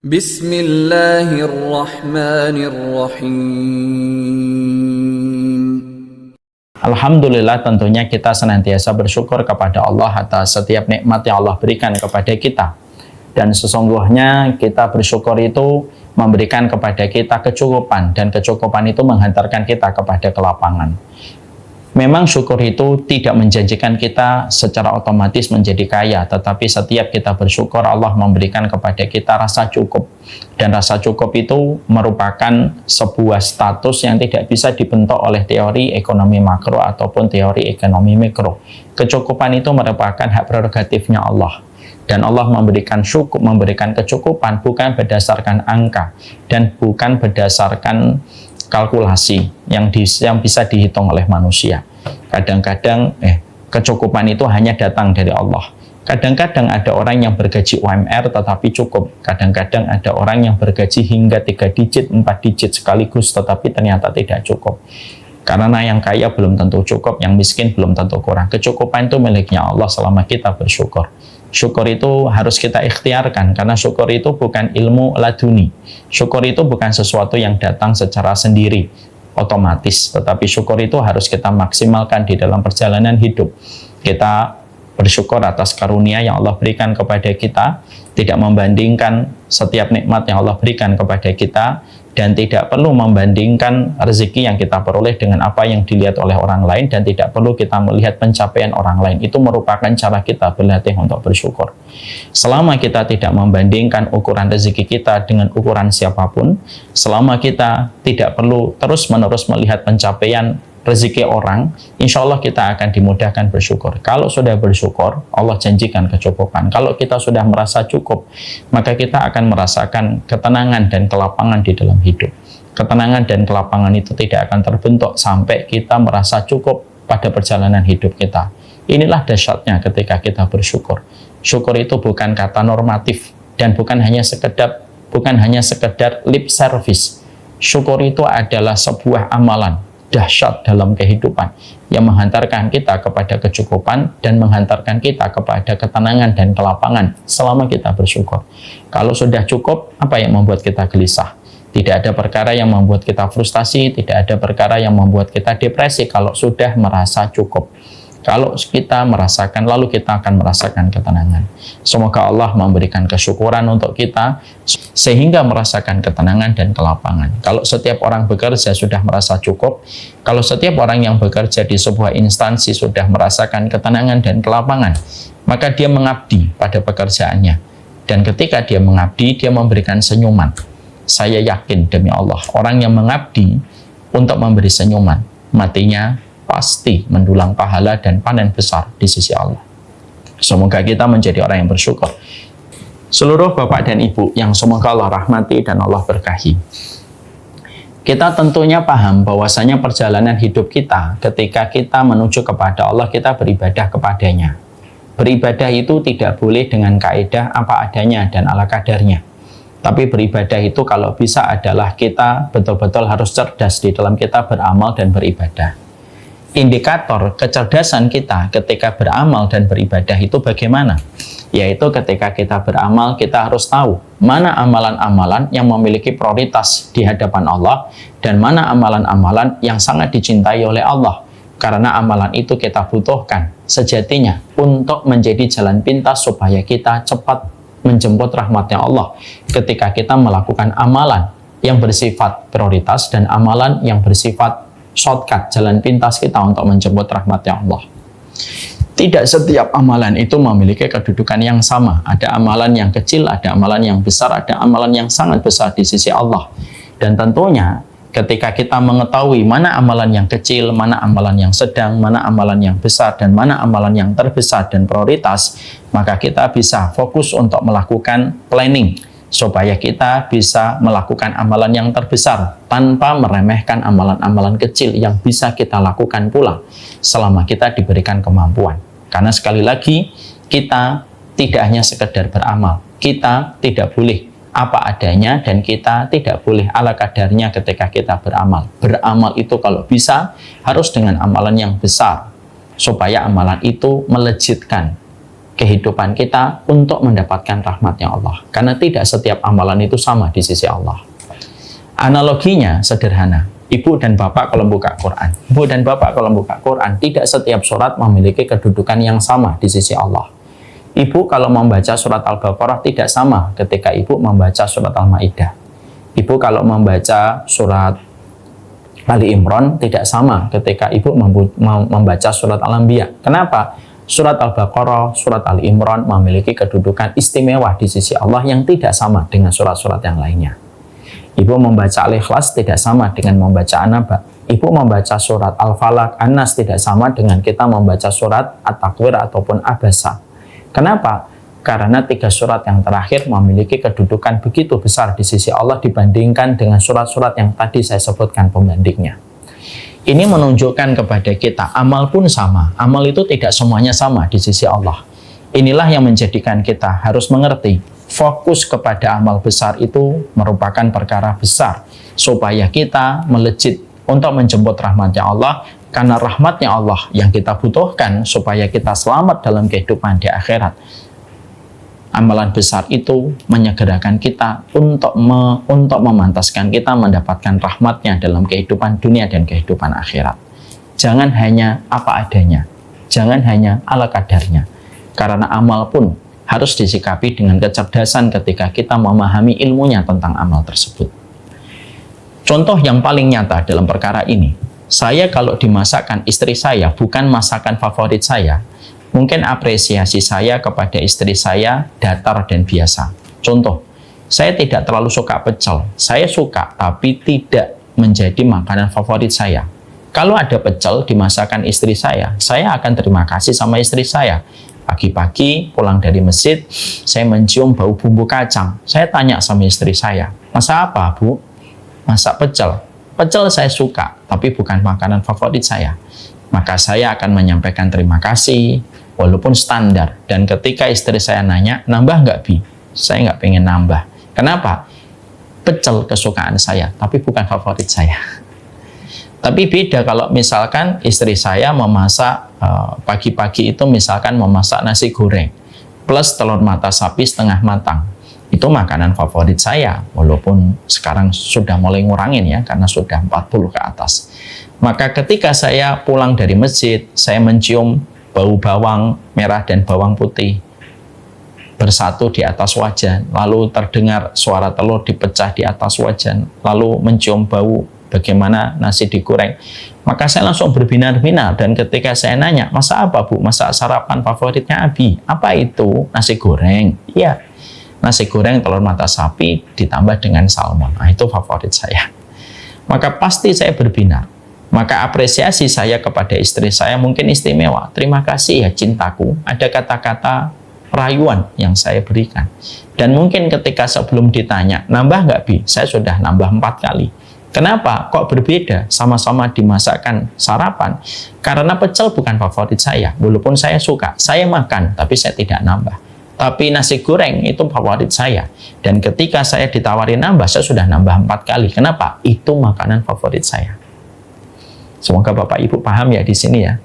Bismillahirrahmanirrahim. Alhamdulillah, tentunya kita senantiasa bersyukur kepada Allah atas setiap nikmat yang Allah berikan kepada kita. Dan sesungguhnya kita bersyukur itu memberikan kepada kita kecukupan, dan kecukupan itu menghantarkan kita kepada kelapangan. Memang syukur itu tidak menjanjikan kita secara otomatis menjadi kaya, tetapi setiap kita bersyukur Allah memberikan kepada kita rasa cukup. Dan rasa cukup itu merupakan sebuah status yang tidak bisa dibentuk oleh teori ekonomi makro ataupun teori ekonomi mikro. Kecukupan itu merupakan hak prerogatifnya Allah. Dan Allah memberikan syukur, memberikan kecukupan bukan berdasarkan angka dan bukan berdasarkan kalkulasi yang bisa dihitung oleh manusia. Kadang-kadang kecukupan itu hanya datang dari Allah. Kadang-kadang ada orang yang bergaji UMR tetapi cukup. Kadang-kadang ada orang yang bergaji hingga 3 digit, 4 digit sekaligus tetapi ternyata tidak cukup. Karena yang kaya belum tentu cukup, yang miskin belum tentu kurang. Kecukupan itu miliknya Allah selama kita bersyukur. Syukur itu harus kita ikhtiarkan, karena syukur itu bukan ilmu laduni. Syukur itu bukan sesuatu yang datang secara sendiri, otomatis. Tetapi syukur itu harus kita maksimalkan di dalam perjalanan hidup. Kita bersyukur atas karunia yang Allah berikan kepada kita, tidak membandingkan setiap nikmat yang Allah berikan kepada kita, dan tidak perlu membandingkan rezeki yang kita peroleh dengan apa yang dilihat oleh orang lain, dan tidak perlu kita melihat pencapaian orang lain. Itu merupakan cara kita berlatih untuk bersyukur. Selama kita tidak membandingkan ukuran rezeki kita dengan ukuran siapapun, selama kita tidak perlu terus-menerus melihat pencapaian rezeki orang, insya Allah kita akan dimudahkan bersyukur. Kalau sudah bersyukur, Allah janjikan kecukupan. Kalau kita sudah merasa cukup, maka kita akan merasakan ketenangan dan kelapangan di dalam hidup. Ketenangan dan kelapangan itu tidak akan terbentuk sampai kita merasa cukup pada perjalanan hidup kita. Inilah dahsyatnya ketika kita bersyukur. Syukur itu bukan kata normatif dan bukan hanya sekedar lip service. Syukur itu adalah sebuah amalan dahsyat dalam kehidupan yang menghantarkan kita kepada kecukupan dan menghantarkan kita kepada ketenangan dan kelapangan selama kita bersyukur. Kalau sudah cukup, apa yang membuat kita gelisah? Tidak ada perkara yang membuat kita frustasi, tidak ada perkara yang membuat kita depresi kalau sudah merasa cukup. Kalau kita merasakan, lalu kita akan merasakan ketenangan. Semoga Allah memberikan kesyukuran untuk kita sehingga merasakan ketenangan dan kelapangan. Kalau setiap orang bekerja sudah merasa cukup, kalau setiap orang yang bekerja di sebuah instansi sudah merasakan ketenangan dan kelapangan, maka dia mengabdi pada pekerjaannya. Dan ketika dia mengabdi, dia memberikan senyuman. Saya yakin demi Allah, orang yang mengabdi untuk memberi senyuman, matinya pasti mendulang pahala dan panen besar di sisi Allah. Semoga kita menjadi orang yang bersyukur. Seluruh bapak dan ibu yang semoga Allah rahmati dan Allah berkahi. Kita tentunya paham bahwasanya perjalanan hidup kita ketika kita menuju kepada Allah, kita beribadah kepadanya. Beribadah itu tidak boleh dengan kaidah apa adanya dan ala kadarnya. Tapi beribadah itu kalau bisa adalah kita betul-betul harus cerdas di dalam kita beramal dan beribadah. Indikator kecerdasan kita ketika beramal dan beribadah itu bagaimana? Yaitu ketika kita beramal, kita harus tahu mana amalan-amalan yang memiliki prioritas di hadapan Allah dan mana amalan-amalan yang sangat dicintai oleh Allah. Karena amalan itu kita butuhkan sejatinya untuk menjadi jalan pintas supaya kita cepat menjemput rahmatnya Allah ketika kita melakukan amalan yang bersifat prioritas dan amalan yang bersifat shortcut, jalan pintas kita untuk menjemput rahmatnya Allah. Tidak setiap amalan itu memiliki kedudukan yang sama. Ada amalan yang kecil, ada amalan yang besar, ada amalan yang sangat besar di sisi Allah. Dan tentunya ketika kita mengetahui mana amalan yang kecil, mana amalan yang sedang, mana amalan yang besar, dan mana amalan yang terbesar dan prioritas, maka kita bisa fokus untuk melakukan planning supaya kita bisa melakukan amalan yang terbesar tanpa meremehkan amalan-amalan kecil yang bisa kita lakukan pula selama kita diberikan kemampuan. Karena sekali lagi, kita tidak hanya sekedar beramal, kita tidak boleh apa adanya dan kita tidak boleh ala kadarnya ketika kita beramal. Beramal itu kalau bisa harus dengan amalan yang besar supaya amalan itu melejitkan kehidupan kita untuk mendapatkan rahmatnya Allah. Karena tidak setiap amalan itu sama di sisi Allah. Analoginya sederhana. Ibu dan bapak kalau buka Quran. Ibu dan bapak kalau buka Quran, tidak setiap surat memiliki kedudukan yang sama di sisi Allah. Ibu kalau membaca surat Al-Baqarah tidak sama ketika ibu membaca surat Al-Maidah. Ibu kalau membaca surat Ali Imran tidak sama ketika ibu membaca surat Al-Anbiya. Kenapa? Surat Al-Baqarah, surat Ali Imran memiliki kedudukan istimewa di sisi Allah yang tidak sama dengan surat-surat yang lainnya. Ibu membaca Al-Ikhlas tidak sama dengan membaca An-Naba. Ibu membaca surat Al-Falaq, An-Nas tidak sama dengan kita membaca surat At-Takwir ataupun Abasa. Kenapa? Karena 3 surat yang terakhir memiliki kedudukan begitu besar di sisi Allah dibandingkan dengan surat-surat yang tadi saya sebutkan pembandingnya. Ini menunjukkan kepada kita, amal pun sama. Amal itu tidak semuanya sama di sisi Allah. Inilah yang menjadikan kita harus mengerti, fokus kepada amal besar itu merupakan perkara besar, supaya kita melejit untuk menjemput rahmatnya Allah, karena rahmatnya Allah yang kita butuhkan supaya kita selamat dalam kehidupan di akhirat. Amalan besar itu menyegerakan kita untuk memantaskan kita mendapatkan rahmatnya dalam kehidupan dunia dan kehidupan akhirat. Jangan hanya apa adanya, jangan hanya ala kadarnya, karena amal pun harus disikapi dengan kecerdasan ketika kita memahami ilmunya tentang amal tersebut. Contoh yang paling nyata dalam perkara ini, saya kalau dimasakkan istri saya bukan masakan favorit saya, mungkin apresiasi saya kepada istri saya datar dan biasa. Contoh, saya tidak terlalu suka pecel. Saya suka, tapi tidak menjadi makanan favorit saya. Kalau ada pecel dimasakkan istri saya akan terima kasih sama istri saya. Pagi-pagi pulang dari masjid, saya mencium bau bumbu kacang. Saya tanya sama istri saya, masak apa, Bu? Masak pecel. Pecel saya suka, tapi bukan makanan favorit saya. Maka saya akan menyampaikan terima kasih, walaupun standar. Dan ketika istri saya nanya, nambah nggak, Bi? Saya nggak pengen nambah. Kenapa? Pecel kesukaan saya, tapi bukan favorit saya. Tapi beda kalau misalkan istri saya memasak pagi-pagi itu misalkan memasak nasi goreng plus telur mata sapi setengah matang. Itu makanan favorit saya, walaupun sekarang sudah mulai ngurangin ya, karena sudah 40 ke atas. Maka ketika saya pulang dari masjid, saya mencium bau bawang merah dan bawang putih bersatu di atas wajan, lalu terdengar suara telur dipecah di atas wajan, lalu mencium bau bagaimana nasi digoreng, maka saya langsung berbinar-binar. Dan ketika saya nanya, masak apa, Bu? Masak sarapan favoritnya Abi. Apa itu? Nasi goreng. Iya, nasi goreng telur mata sapi ditambah dengan salmon. Nah, itu favorit saya. Maka pasti saya berbinar. Maka apresiasi saya kepada istri saya mungkin istimewa. Terima kasih ya cintaku. Ada kata-kata rayuan yang saya berikan. Dan mungkin ketika sebelum ditanya, nambah nggak, Bi? Saya sudah nambah 4 kali. Kenapa? Kok berbeda? Sama-sama dimasakkan sarapan. Karena pecel bukan favorit saya. Walaupun saya suka, saya makan, tapi saya tidak nambah. Tapi nasi goreng itu favorit saya. Dan ketika saya ditawari nambah, saya sudah nambah 4 kali. Kenapa? Itu makanan favorit saya. Semoga Bapak Ibu paham ya di sini ya.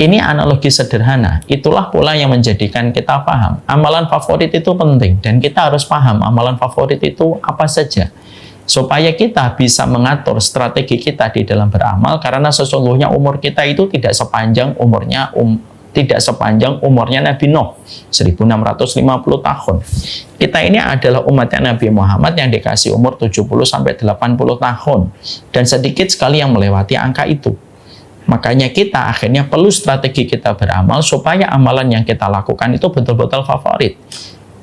Ini analogi sederhana. Itulah pula yang menjadikan kita paham. Amalan favorit itu penting. Dan kita harus paham amalan favorit itu apa saja. Supaya kita bisa mengatur strategi kita di dalam beramal, karena sesungguhnya umur kita itu tidak sepanjang umurnya Nabi Nuh 1650 tahun. Kita ini adalah umatnya Nabi Muhammad yang dikasih umur 70-80 tahun, dan sedikit sekali yang melewati angka itu. Makanya kita akhirnya perlu strategi kita beramal supaya amalan yang kita lakukan itu betul-betul favorit.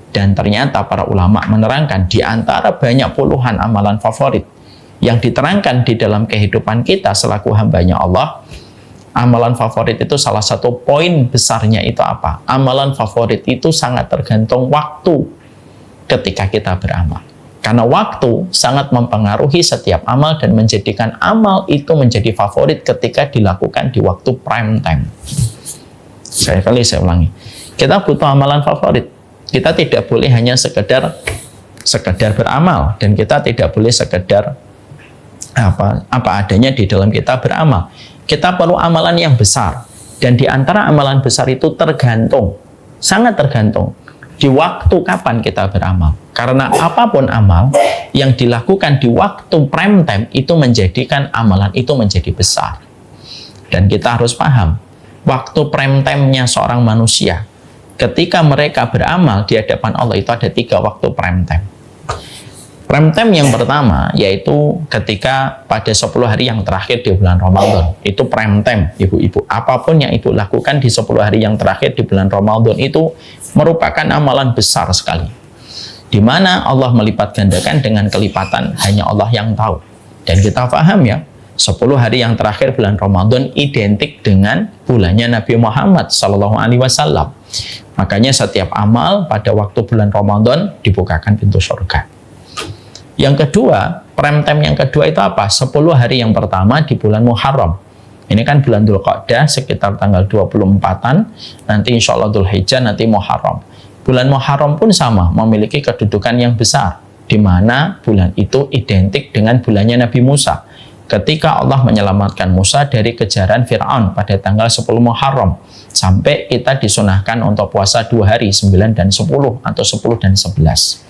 Dan ternyata para ulama menerangkan di antara banyak puluhan amalan favorit yang diterangkan di dalam kehidupan kita selaku hambanya Allah, amalan favorit itu salah satu poin besarnya itu apa? Amalan favorit itu sangat tergantung waktu ketika kita beramal. Karena waktu sangat mempengaruhi setiap amal dan menjadikan amal itu menjadi favorit ketika dilakukan di waktu prime time. Saya ulangi. Kita butuh amalan favorit. Kita tidak boleh hanya sekedar beramal, dan kita tidak boleh sekedar apa adanya di dalam kita beramal. Kita perlu amalan yang besar, dan di antara amalan besar itu tergantung Sangat tergantung di waktu kapan kita beramal. Karena apapun amal yang dilakukan di waktu prime time itu menjadikan amalan itu menjadi besar. Dan kita harus paham, waktu prime time-nya seorang manusia, ketika mereka beramal di hadapan Allah itu ada 3 waktu prime time. Prime time yang pertama yaitu ketika pada 10 hari yang terakhir di bulan Ramadan. Itu prime time, ibu-ibu. Apapun yang ibu lakukan di 10 hari yang terakhir di bulan Ramadan itu merupakan amalan besar sekali. Di mana Allah melipat gandakan dengan kelipatan hanya Allah yang tahu. Dan kita paham ya, 10 hari yang terakhir bulan Ramadan identik dengan bulannya Nabi Muhammad SAW. Makanya setiap amal pada waktu bulan Ramadan dibukakan pintu surga. Yang kedua, prime time yang kedua itu apa? 10 hari yang pertama di bulan Muharram. Ini kan bulan Dzulqa'dah sekitar tanggal 24-an, nanti insya Allah Dzulhijjah, nanti Muharram. Bulan Muharram pun sama, memiliki kedudukan yang besar, di mana bulan itu identik dengan bulannya Nabi Musa. Ketika Allah menyelamatkan Musa dari kejaran Fir'aun pada tanggal 10 Muharram, sampai kita disunahkan untuk puasa 2 hari, 9 dan 10, atau 10 dan 11.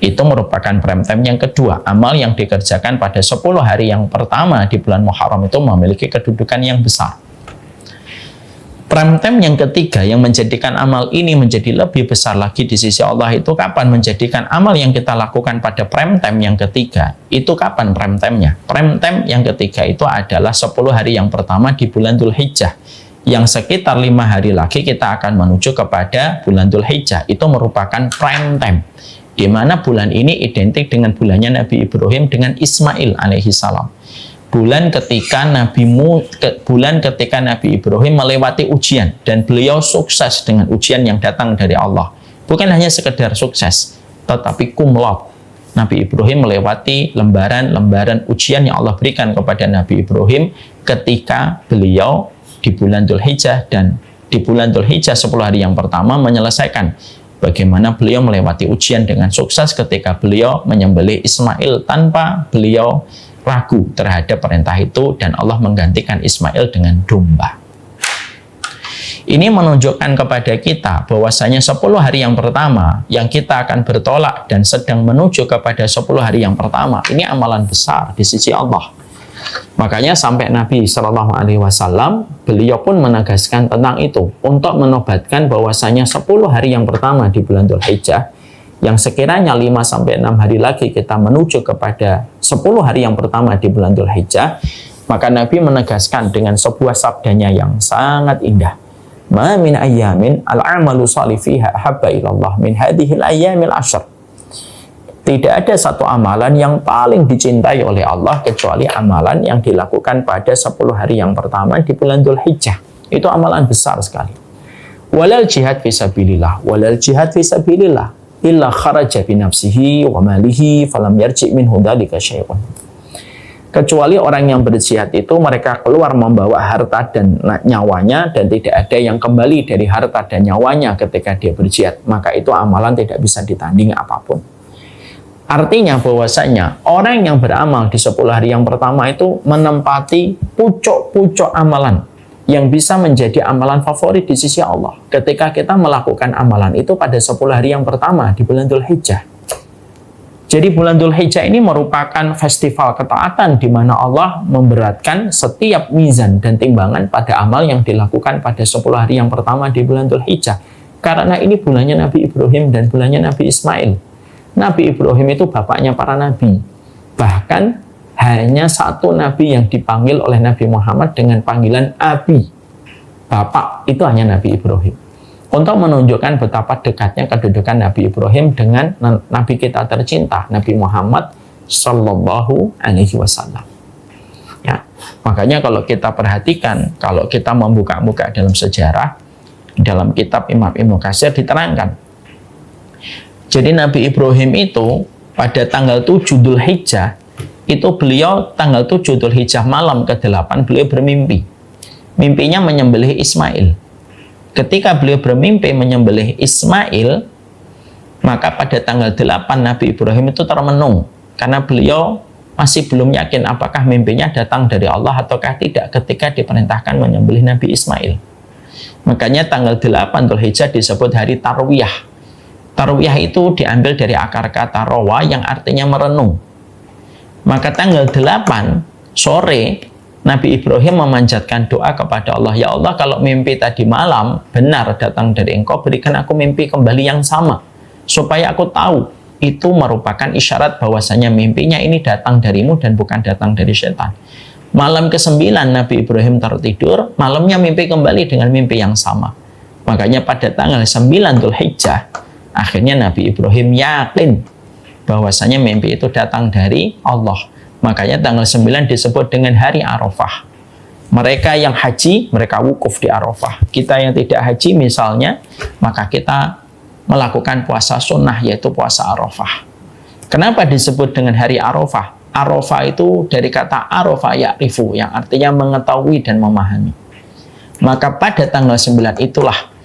Itu merupakan prime time yang kedua. Amal yang dikerjakan pada 10 hari yang pertama di bulan Muharram itu memiliki kedudukan yang besar. Prime time yang ketiga yang menjadikan amal ini menjadi lebih besar lagi di sisi Allah itu kapan menjadikan amal yang kita lakukan pada prime time yang ketiga. Itu kapan prime time-nya? Prime time yang ketiga itu adalah 10 hari yang pertama di bulan Dzulhijjah. Yang sekitar 5 hari lagi kita akan menuju kepada bulan Dzulhijjah. Itu merupakan prime time, di mana bulan ini identik dengan bulannya Nabi Ibrahim dengan Ismail alaihi salam. Bulan ketika Nabi Ibrahim melewati ujian dan beliau sukses dengan ujian yang datang dari Allah. Bukan hanya sekedar sukses, tetapi cum laude. Nabi Ibrahim melewati lembaran-lembaran ujian yang Allah berikan kepada Nabi Ibrahim ketika beliau di bulan Dzulhijjah, dan di bulan Dzulhijjah 10 hari yang pertama menyelesaikan bagaimana beliau melewati ujian dengan sukses ketika beliau menyembelih Ismail tanpa beliau ragu terhadap perintah itu, dan Allah menggantikan Ismail dengan domba. Ini menunjukkan kepada kita bahwasanya 10 hari yang pertama yang kita akan bertolak dan sedang menuju kepada 10 hari yang pertama, ini amalan besar di sisi Allah. Makanya sampai Nabi Shallallahu Alaihi Wasallam beliau pun menegaskan tentang itu untuk menobatkan bahwasanya 10 hari yang pertama di bulan Dzulhijjah yang sekiranya 5-6 hari lagi kita menuju kepada 10 hari yang pertama di bulan Dzulhijjah, maka Nabi menegaskan dengan sebuah sabdanya yang sangat indah. Ma min ayyamin al-amalu salih fiha ahabba ilallah min hadhil ayyamil ashr. Tidak ada satu amalan yang paling dicintai oleh Allah kecuali amalan yang dilakukan pada 10 hari yang pertama di bulan Dzulhijjah. Itu amalan besar sekali. Walal jihad fisabilillah, walal jihad fisabilillah illa kharaja bi nafsihi wa malihi falam yarji' minhu dzalika syai'un. Kecuali orang yang berjihad itu mereka keluar membawa harta dan nyawanya, dan tidak ada yang kembali dari harta dan nyawanya ketika dia berjihad, maka itu amalan tidak bisa ditanding apapun. Artinya bahwasanya orang yang beramal di 10 hari yang pertama itu menempati pucuk-pucuk amalan yang bisa menjadi amalan favorit di sisi Allah ketika kita melakukan amalan itu pada 10 hari yang pertama di bulan Dzulhijjah. Jadi bulan Dzulhijjah ini merupakan festival ketaatan di mana Allah memberatkan setiap mizan dan timbangan pada amal yang dilakukan pada 10 hari yang pertama di bulan Dzulhijjah. Karena ini bulannya Nabi Ibrahim dan bulannya Nabi Ismail. Nabi Ibrahim itu bapaknya para nabi. Bahkan hanya satu nabi yang dipanggil oleh Nabi Muhammad dengan panggilan Abi. Bapak itu hanya Nabi Ibrahim. Untuk menunjukkan betapa dekatnya kedudukan Nabi Ibrahim dengan Nabi kita tercinta, Nabi Muhammad Sallallahu Alaihi Wasallam. Ya, makanya kalau kita perhatikan, kalau kita membuka-buka dalam sejarah, dalam kitab Imam Ibnu Katsir diterangkan. Jadi Nabi Ibrahim itu pada tanggal 7 Dzulhijjah, itu beliau tanggal 7 Dzulhijjah malam ke-8 beliau bermimpi. Mimpinya menyembelih Ismail. Ketika beliau bermimpi menyembelih Ismail, maka pada tanggal 8 Nabi Ibrahim itu termenung karena beliau masih belum yakin apakah mimpinya datang dari Allah ataukah tidak ketika diperintahkan menyembelih Nabi Ismail. Makanya tanggal 8 Dzulhijjah disebut hari Tarwiyah. Tarwiyah itu diambil dari akar kata rawa yang artinya merenung. Maka tanggal 8 sore Nabi Ibrahim memanjatkan doa kepada Allah, ya Allah, kalau mimpi tadi malam benar datang dari Engkau, berikan aku mimpi kembali yang sama, supaya aku tahu itu merupakan isyarat bahwasanya mimpinya ini datang darimu dan bukan datang dari setan. Malam ke-9 Nabi Ibrahim tertidur, malamnya mimpi kembali dengan mimpi yang sama. Makanya pada tanggal 9 Dzulhijjah, akhirnya Nabi Ibrahim yakin bahwasanya mimpi itu datang dari Allah. Makanya tanggal 9 disebut dengan hari Arafah. Mereka yang haji, mereka wukuf di Arafah. Kita yang tidak haji misalnya, maka kita melakukan puasa sunnah, yaitu puasa Arafah. Kenapa disebut dengan hari Arafah? Arafah itu dari kata Arafa ya'rifu, yang artinya mengetahui dan memahami. Maka pada tanggal 9 itulah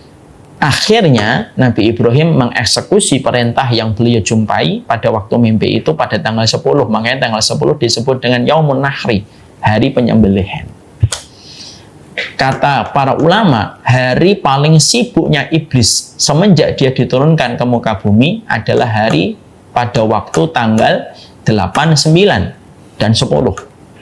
akhirnya Nabi Ibrahim mengeksekusi perintah yang beliau jumpai pada waktu mimpi itu pada tanggal 10. Makanya tanggal 10 disebut dengan Yaumun Nahri, hari penyembelihan. Kata para ulama, hari paling sibuknya iblis semenjak dia diturunkan ke muka bumi adalah hari pada waktu tanggal 8, 9, dan 10.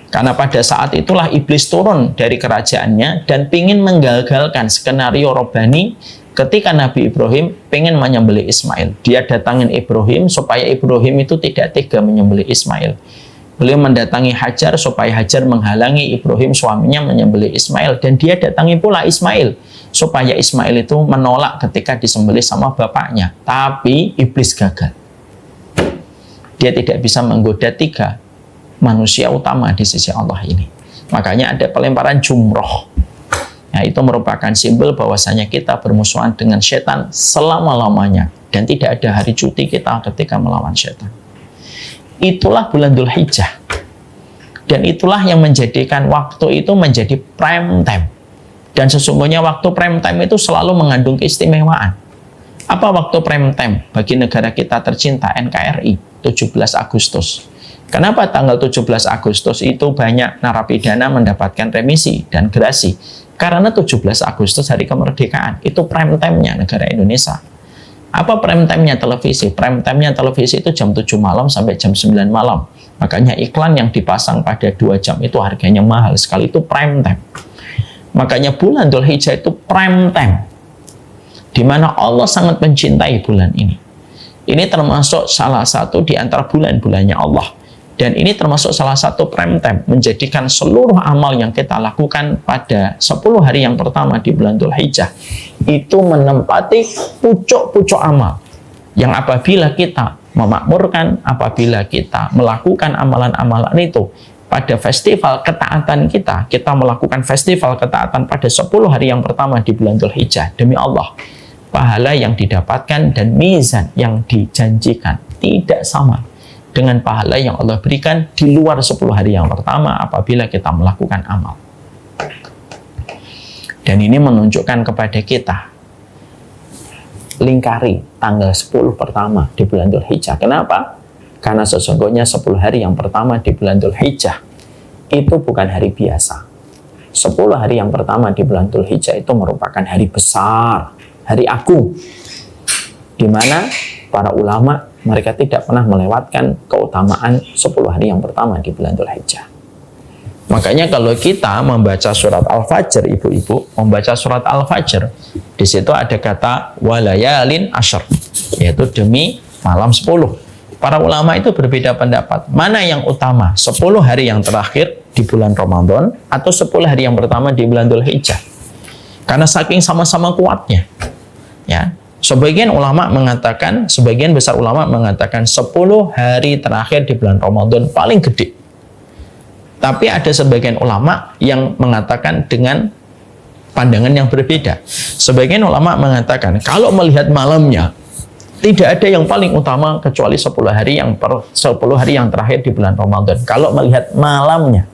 Karena pada saat itulah iblis turun dari kerajaannya dan ingin menggagalkan skenario Robani ketika Nabi Ibrahim pengen menyembelih Ismail. Dia datangin Ibrahim supaya Ibrahim itu tidak tega menyembelih Ismail. Beliau mendatangi Hajar supaya Hajar menghalangi Ibrahim suaminya menyembelih Ismail. Dan dia datangi pula Ismail supaya Ismail itu menolak ketika disembelih sama bapaknya. Tapi iblis gagal. Dia tidak bisa menggoda 3 manusia utama di sisi Allah ini. Makanya ada pelemparan jumroh. Nah, itu merupakan simbol bahwasanya kita bermusuhan dengan setan selama-lamanya dan tidak ada hari cuti kita ketika melawan setan. Itulah bulan Dzulhijjah. Dan itulah yang menjadikan waktu itu menjadi prime time. Dan sesungguhnya waktu prime time itu selalu mengandung keistimewaan. Apa waktu prime time bagi negara kita tercinta NKRI? 17 Agustus. Kenapa tanggal 17 Agustus itu banyak narapidana mendapatkan remisi dan gerasi? Karena 17 Agustus hari kemerdekaan, itu prime time-nya negara Indonesia. Apa prime time-nya televisi? Prime time-nya televisi itu jam 7 malam sampai jam 9 malam. Makanya iklan yang dipasang pada 2 jam itu harganya mahal sekali, itu prime time. Makanya bulan Dzulhijjah itu prime time, di mana Allah sangat mencintai bulan ini. Ini termasuk salah satu di antara bulan-bulannya Allah. Dan ini termasuk salah satu prime time, menjadikan seluruh amal yang kita lakukan pada 10 hari yang pertama di bulan Dzulhijjah itu menempati pucuk-pucuk amal yang apabila kita memakmurkan, apabila kita melakukan amalan-amalan itu pada festival ketaatan kita melakukan festival ketaatan pada 10 hari yang pertama di bulan Dzulhijjah, demi Allah, pahala yang didapatkan dan mizan yang dijanjikan tidak sama dengan pahala yang Allah berikan di luar 10 hari yang pertama apabila kita melakukan amal. Dan ini menunjukkan kepada kita, lingkari tanggal 10 pertama di bulan Dzulhijjah. Kenapa? Karena sesungguhnya 10 hari yang pertama di bulan Dzulhijjah itu bukan hari biasa. 10 hari yang pertama di bulan Dzulhijjah itu merupakan hari besar, hari agung, di mana para ulama mereka tidak pernah melewatkan keutamaan 10 hari yang pertama di bulan Dzulhijjah. Makanya kalau kita membaca surat Al-Fajr, ibu-ibu, membaca surat Al-Fajr, di situ ada kata walayalin asyr, yaitu demi malam 10. Para ulama itu berbeda pendapat. Mana yang utama? 10 hari yang terakhir di bulan Ramadan atau 10 hari yang pertama di bulan Dzulhijjah? Karena saking sama-sama kuatnya. Ya. Sebagian besar ulama mengatakan 10 hari terakhir di bulan Ramadan paling gede. Tapi ada sebagian ulama yang mengatakan dengan pandangan yang berbeda. Sebagian ulama mengatakan kalau melihat malamnya tidak ada yang paling utama kecuali 10 hari yang terakhir di bulan Ramadan. Kalau melihat malamnya.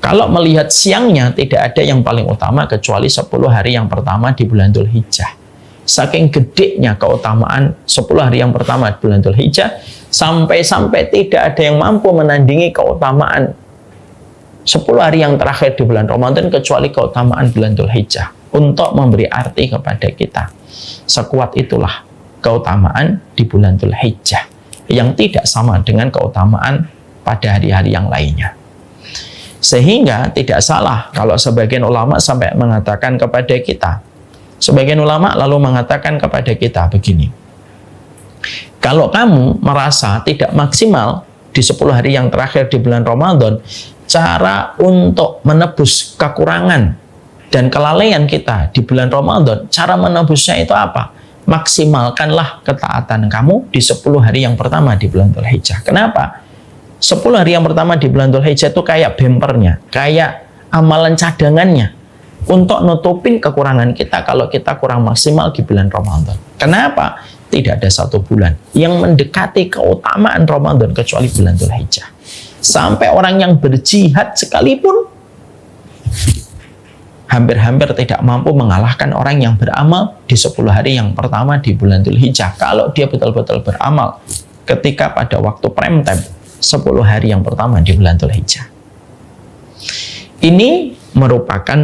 Kalau melihat siangnya tidak ada yang paling utama kecuali 10 hari yang pertama di bulan Dzulhijjah. Saking gedenya keutamaan 10 hari yang pertama di bulan Dzulhijjah, sampai-sampai tidak ada yang mampu menandingi keutamaan 10 hari yang terakhir di bulan Ramadan kecuali keutamaan bulan Dzulhijjah. untuk memberi arti kepada kita. Sekuat itulah keutamaan di bulan Dzulhijjah yang tidak sama dengan keutamaan pada hari-hari yang lainnya. Sehingga tidak salah kalau sebagian ulama sampai mengatakan kepada kita, sebagian ulama lalu mengatakan kepada kita begini, kalau kamu merasa tidak maksimal di 10 hari yang terakhir di bulan Ramadan, cara untuk menebus kekurangan dan kelalaian kita di bulan Ramadan, cara menebusnya itu apa? Maksimalkanlah ketaatan kamu di 10 hari yang pertama di bulan Dzulhijjah. Kenapa? 10 hari yang pertama di bulan Dzulhijjah itu kayak bempernya, kayak amalan cadangannya untuk nutupin kekurangan kita kalau kita kurang maksimal di bulan Ramadan. Kenapa? Tidak ada satu bulan yang mendekati keutamaan Ramadan kecuali bulan Dzulhijjah. Sampai orang yang berjihad sekalipun hampir-hampir tidak mampu mengalahkan orang yang beramal di 10 hari yang pertama di bulan Dzulhijjah. Kalau dia betul-betul beramal ketika pada waktu prime time 10 hari yang pertama di bulan Dzulhijjah. Ini merupakan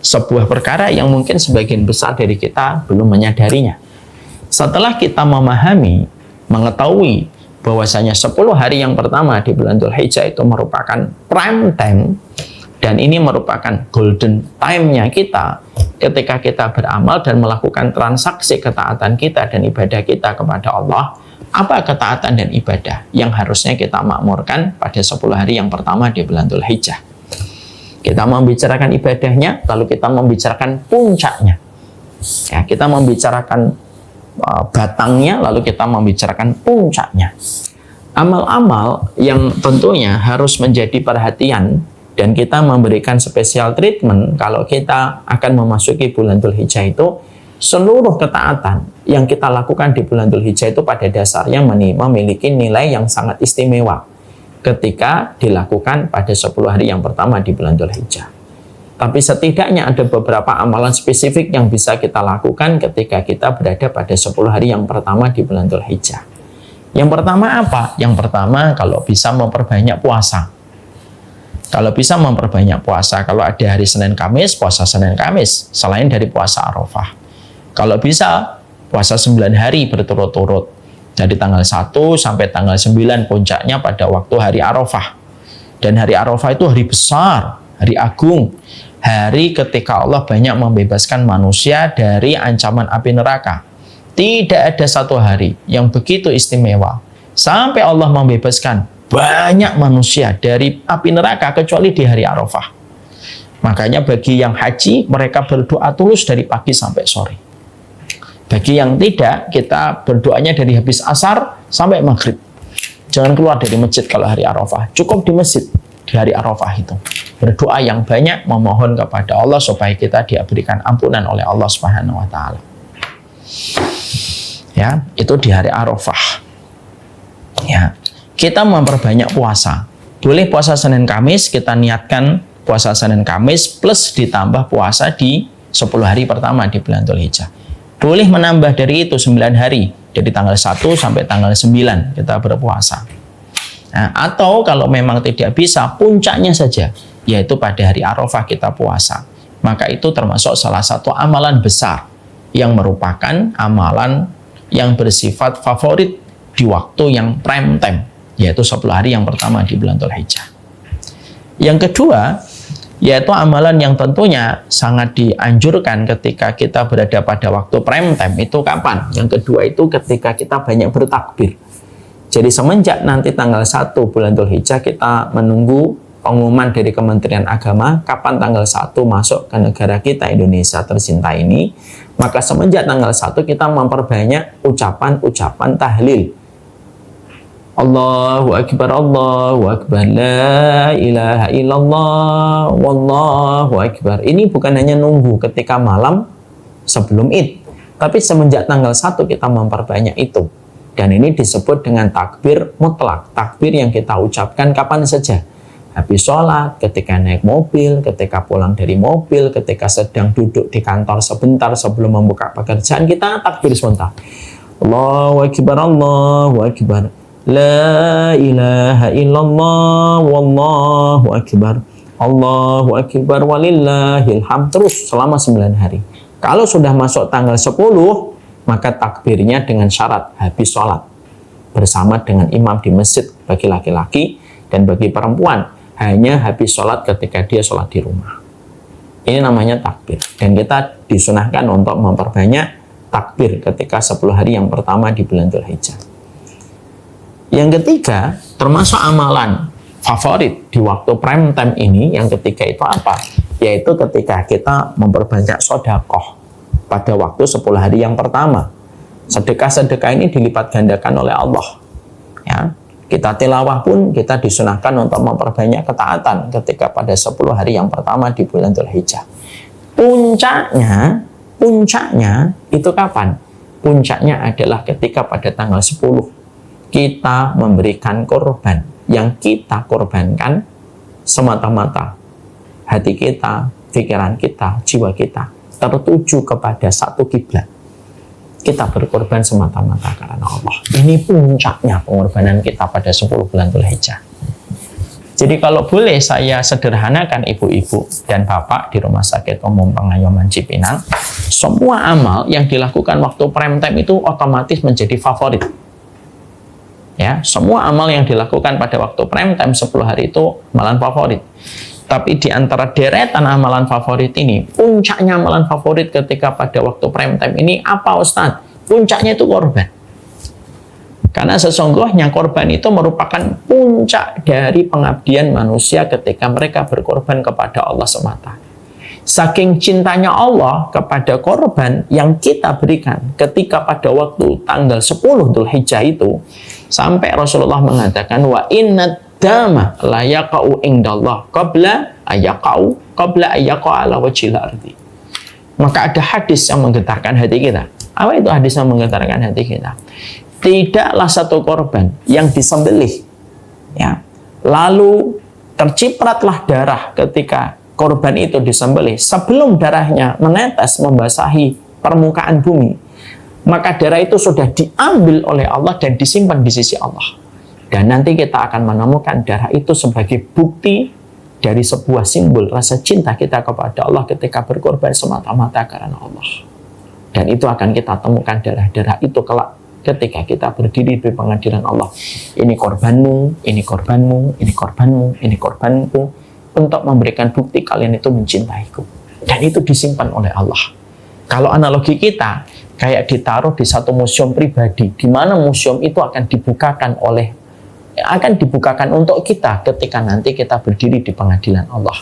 sebuah perkara yang mungkin sebagian besar dari kita belum menyadarinya. Setelah kita memahami, mengetahui bahwasanya 10 hari yang pertama di bulan Dzulhijjah itu merupakan prime time, dan ini merupakan golden time-nya kita ketika kita beramal dan melakukan transaksi ketaatan kita dan ibadah kita kepada Allah. Apa ketaatan dan ibadah yang harusnya kita makmurkan pada 10 hari yang pertama di bulan Dzulhijjah? Kita membicarakan ibadahnya, lalu kita membicarakan puncaknya. Ya, kita membicarakan batangnya, lalu kita membicarakan puncaknya. Amal-amal yang tentunya harus menjadi perhatian dan kita memberikan spesial treatment kalau kita akan memasuki bulan Dzulhijjah itu, seluruh ketaatan yang kita lakukan di bulan Dzulhijjah itu pada dasarnya memiliki nilai yang sangat istimewa ketika dilakukan pada 10 hari yang pertama di bulan Dzulhijjah. Tapi setidaknya ada beberapa amalan spesifik yang bisa kita lakukan ketika kita berada pada 10 hari yang pertama di bulan Dzulhijjah. Yang pertama apa? Yang pertama, kalau bisa memperbanyak puasa. Kalau bisa memperbanyak puasa, kalau ada hari Senin Kamis, puasa Senin Kamis, selain dari puasa Arafah. Kalau bisa, puasa 9 hari berturut-turut. Dari tanggal 1 sampai tanggal 9 puncaknya pada waktu hari Arafah. Dan hari Arafah itu hari besar, hari agung. Hari ketika Allah banyak membebaskan manusia dari ancaman api neraka. Tidak ada satu hari yang begitu istimewa sampai Allah membebaskan banyak manusia dari api neraka kecuali di hari Arafah. Makanya bagi yang haji, mereka berdoa tulus dari pagi sampai sore. Bagi yang tidak, kita berdoanya dari habis asar sampai maghrib. Jangan keluar dari masjid kalau hari Arafah. Cukup di masjid di hari Arafah itu. Berdoa yang banyak, memohon kepada Allah supaya kita diberikan ampunan oleh Allah Subhanahu wa taala. Ya, itu di hari Arafah. Ya, kita memperbanyak puasa. Boleh puasa Senin Kamis, kita niatkan puasa Senin Kamis plus ditambah puasa di 10 hari pertama di bulan Dzulhijjah. Boleh menambah dari itu 9 hari, dari tanggal 1 sampai tanggal 9 kita berpuasa. Nah, atau kalau memang tidak bisa, puncaknya saja, yaitu pada hari Arafah kita puasa. Maka itu termasuk salah satu amalan besar yang merupakan amalan yang bersifat favorit di waktu yang prime time, yaitu 10 hari yang pertama di bulan Dzulhijjah. Yang kedua, yaitu amalan yang tentunya sangat dianjurkan ketika kita berada pada waktu prime time. Itu kapan? Yang kedua itu ketika kita banyak bertakbir. Jadi semenjak nanti tanggal 1 bulan Dzulhijjah kita menunggu pengumuman dari Kementerian Agama kapan tanggal 1 masuk ke negara kita Indonesia tercinta ini. Maka semenjak tanggal 1 kita memperbanyak ucapan-ucapan tahlil. Allahu Akbar, Allahu Akbar, la ilaha illallah, wallahu Akbar. Ini bukan hanya nunggu ketika malam sebelum Id, tapi semenjak tanggal 1 kita memperbanyak itu. Dan ini disebut dengan takbir mutlak, takbir yang kita ucapkan kapan saja. Habis sholat, ketika naik mobil, ketika pulang dari mobil, ketika sedang duduk di kantor sebentar sebelum membuka pekerjaan, kita takbir sebentar. Allahu Akbar, Allahu Akbar. La ilaha illallah, wallahu akbar. Allahu Akbar walillahil hamd, terus selama 9 hari. Kalau sudah masuk tanggal 10, maka takbirnya dengan syarat habis sholat bersama dengan imam di masjid bagi laki-laki, dan bagi perempuan hanya habis sholat ketika dia sholat di rumah. Ini namanya takbir, dan kita disunahkan untuk memperbanyak takbir ketika 10 hari yang pertama di bulan Dzulhijjah. Yang ketiga, termasuk amalan favorit di waktu prime time ini, yang ketiga itu apa? Yaitu ketika kita memperbanyak sedekah pada waktu 10 hari yang pertama. Sedekah-sedekah ini dilipat gandakan oleh Allah. Ya, kita tilawah pun kita disunahkan untuk memperbanyak ketaatan ketika pada 10 hari yang pertama di bulan Dzulhijjah. Puncaknya itu kapan? Puncaknya adalah ketika pada tanggal 10 kita memberikan korban. Yang kita korbankan semata-mata hati kita, pikiran kita, jiwa kita tertuju kepada satu kiblat. Kita berkorban semata-mata karena Allah. Ini puncaknya pengorbanan kita pada 10 bulan Dzulhijjah. Jadi kalau boleh saya sederhanakan ibu-ibu dan bapak di Rumah Sakit Umum Pengayoman Cipinang, semua amal yang dilakukan waktu prime time itu otomatis menjadi favorit. Ya, semua amal yang dilakukan pada waktu prime time 10 hari itu amalan favorit. Tapi di antara deretan amalan favorit ini, puncaknya amalan favorit ketika pada waktu prime time ini apa, Ustadz? Puncaknya itu korban. Karena sesungguhnya korban itu merupakan puncak dari pengabdian manusia ketika mereka berkorban kepada Allah semata. Saking cintanya Allah kepada korban yang kita berikan ketika pada waktu tanggal 10 Dzulhijjah itu, sampai Rasulullah mengatakan, wa inna dama la yaqa'u indallah qabla ayyaqa'a ala wajhil ardi. Maka ada hadis yang menggetarkan hati kita. Apa itu hadis yang menggetarkan hati kita? Tidaklah satu korban yang disembelih, ya, lalu tercipratlah darah ketika korban itu disembelih, sebelum darahnya menetes membasahi permukaan bumi, maka darah itu sudah diambil oleh Allah dan disimpan di sisi Allah. Dan nanti kita akan menemukan darah itu sebagai bukti dari sebuah simbol rasa cinta kita kepada Allah ketika berkorban semata-mata karena Allah. Dan itu akan kita temukan darah-darah itu kelak ketika kita berdiri di pengadilan Allah. Ini korbanmu, ini korbanmu, ini korbanmu, ini korbanku, untuk memberikan bukti kalian itu mencintaiku. Dan itu disimpan oleh Allah. Kalau analogi kita, kayak ditaruh di satu museum pribadi, di mana museum itu akan dibukakan untuk kita ketika nanti kita berdiri di pengadilan Allah.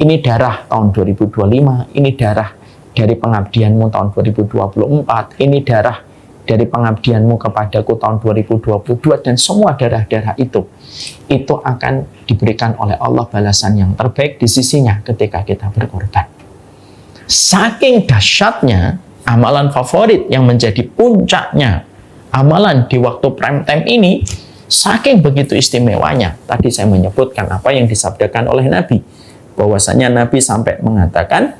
Ini darah tahun 2025, ini darah dari pengabdianmu tahun 2024, ini darah dari pengabdianmu kepadaku tahun 2022, dan semua darah-darah itu akan diberikan oleh Allah balasan yang terbaik di sisinya ketika kita berkorban. Saking dahsyatnya amalan favorit yang menjadi puncaknya amalan di waktu prime time ini, saking begitu istimewanya, tadi saya menyebutkan apa yang disabdakan oleh Nabi, bahwasanya Nabi sampai mengatakan,